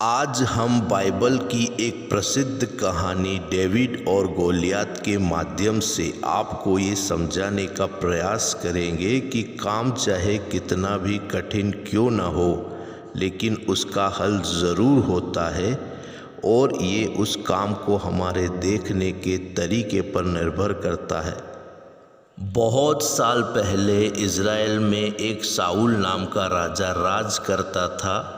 आज हम बाइबल की एक प्रसिद्ध कहानी डेविड और गोलियत के माध्यम से आपको ये समझाने का प्रयास करेंगे कि काम चाहे कितना भी कठिन क्यों न हो, लेकिन उसका हल ज़रूर होता है और ये उस काम को हमारे देखने के तरीके पर निर्भर करता है। बहुत साल पहले इज़राइल में एक साउल नाम का राजा राज करता था।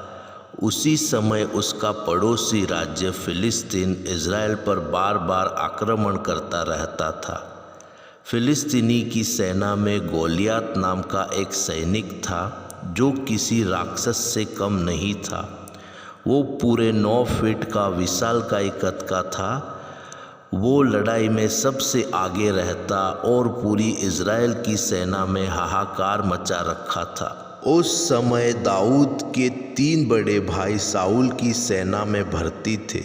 उसी समय उसका पड़ोसी राज्य फिलिस्तीन इज़राइल पर बार बार आक्रमण करता रहता था। फिलिस्तीनी की सेना में गोलियत नाम का एक सैनिक था जो किसी राक्षस से कम नहीं था। वो पूरे 9 फीट का विशालकाय कद का था। वो लड़ाई में सबसे आगे रहता और पूरी इज़राइल की सेना में हाहाकार मचा रखा था। उस समय दाऊद के 3 बड़े भाई साउल की सेना में भर्ती थे।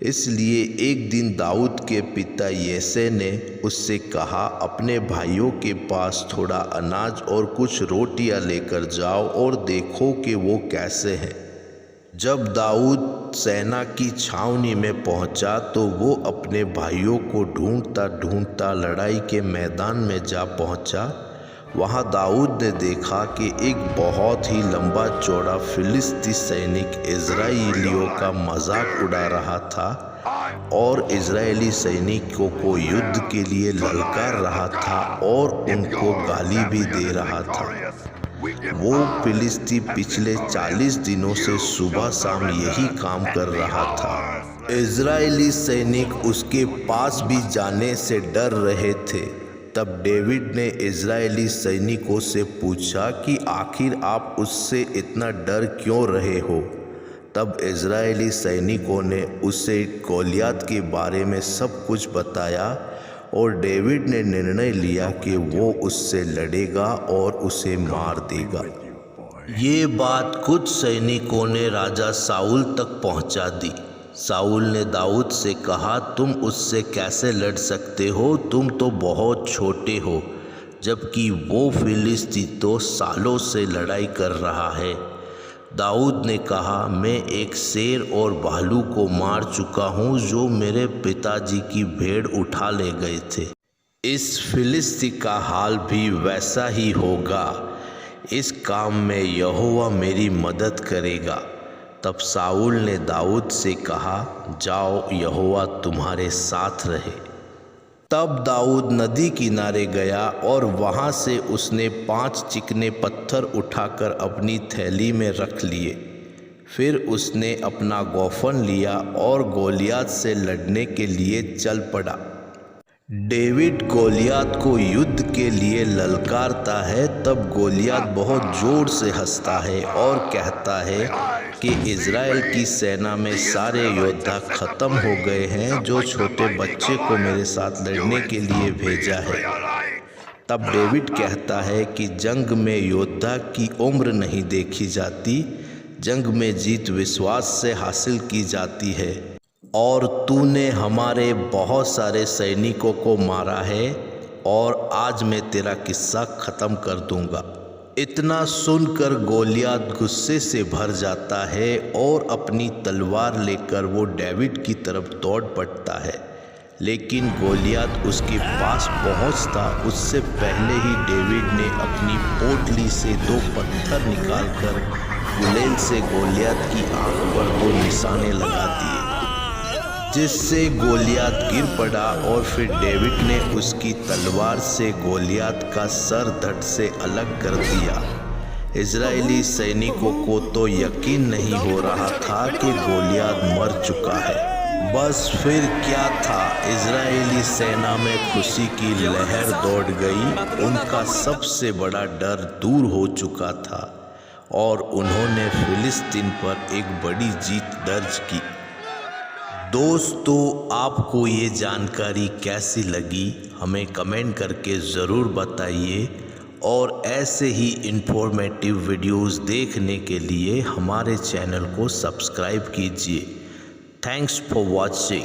इसलिए एक दिन दाऊद के पिता येसे ने उससे कहा, अपने भाइयों के पास थोड़ा अनाज और कुछ रोटियां लेकर जाओ और देखो कि वो कैसे हैं। जब दाऊद सेना की छावनी में पहुंचा तो वो अपने भाइयों को ढूंढता ढूंढता लड़ाई के मैदान में जा पहुंचा। वहां दाऊद ने देखा कि एक बहुत ही लंबा चौड़ा फिलिस्ती सैनिक इज़राइलियों का मजाक उड़ा रहा था और इज़राइली सैनिकों को युद्ध के लिए ललकार रहा था और उनको गाली भी दे रहा था। वो फिलिस्ती पिछले 40 दिनों से सुबह शाम यही काम कर रहा था। इज़राइली सैनिक उसके पास भी जाने से डर रहे थे। तब डेविड ने इज़राइली सैनिकों से पूछा कि आखिर आप उससे इतना डर क्यों रहे हो। तब इज़राइली सैनिकों ने उसे गोलियत के बारे में सब कुछ बताया और डेविड ने निर्णय लिया कि वो उससे लड़ेगा और उसे मार देगा। ये बात कुछ सैनिकों ने राजा साउल तक पहुंचा दी। साउल ने दाऊद से कहा, तुम उससे कैसे लड़ सकते हो, तुम तो बहुत छोटे हो, जबकि वो फिलिस्ती तो सालों से लड़ाई कर रहा है। दाऊद ने कहा, मैं एक शेर और भालू को मार चुका हूँ जो मेरे पिताजी की भेड़ उठा ले गए थे। इस फिलिस्ती का हाल भी वैसा ही होगा। इस काम में यहोवा मेरी मदद करेगा। तब साउल ने दाऊद से कहा, जाओ, यहोवा तुम्हारे साथ रहे। तब दाऊद नदी किनारे गया और वहाँ से उसने 5 चिकने पत्थर उठाकर अपनी थैली में रख लिए। फिर उसने अपना गोफन लिया और गोलियत से लड़ने के लिए चल पड़ा। डेविड गोलियत को युद्ध के लिए ललकारता है। तब गोलियत बहुत जोर से हंसता है और कहता है कि इज़राइल की सेना में सारे योद्धा ख़त्म हो गए हैं जो छोटे बच्चे को मेरे साथ लड़ने के लिए भेजा है। तब डेविड कहता है कि जंग में योद्धा की उम्र नहीं देखी जाती, जंग में जीत विश्वास से हासिल की जाती है और तूने हमारे बहुत सारे सैनिकों को मारा है और आज मैं तेरा किस्सा ख़त्म कर दूंगा। इतना सुनकर गोलियत गुस्से से भर जाता है और अपनी तलवार लेकर वो डेविड की तरफ दौड़ पड़ता है। लेकिन गोलियत उसके पास पहुंचता उससे पहले ही डेविड ने अपनी पोटली से 2 पत्थर निकालकर गुलेल से गोलियत की आंख पर 2 निशाने लगा दिए, जिससे गोलियत गिर पड़ा और फिर डेविड ने उसकी तलवार से गोलियत का सर धड़ से अलग कर दिया। इज़राइली सैनिकों को तो यकीन नहीं हो रहा था कि गोलियत मर चुका है। बस फिर क्या था, इज़राइली सेना में खुशी की लहर दौड़ गई। उनका सबसे बड़ा डर दूर हो चुका था और उन्होंने फिलिस्तीन पर एक बड़ी जीत दर्ज की। दोस्तों, आपको ये जानकारी कैसी लगी हमें कमेंट करके ज़रूर बताइए और ऐसे ही इंफॉर्मेटिव वीडियोस देखने के लिए हमारे चैनल को सब्सक्राइब कीजिए। Thanks for watching.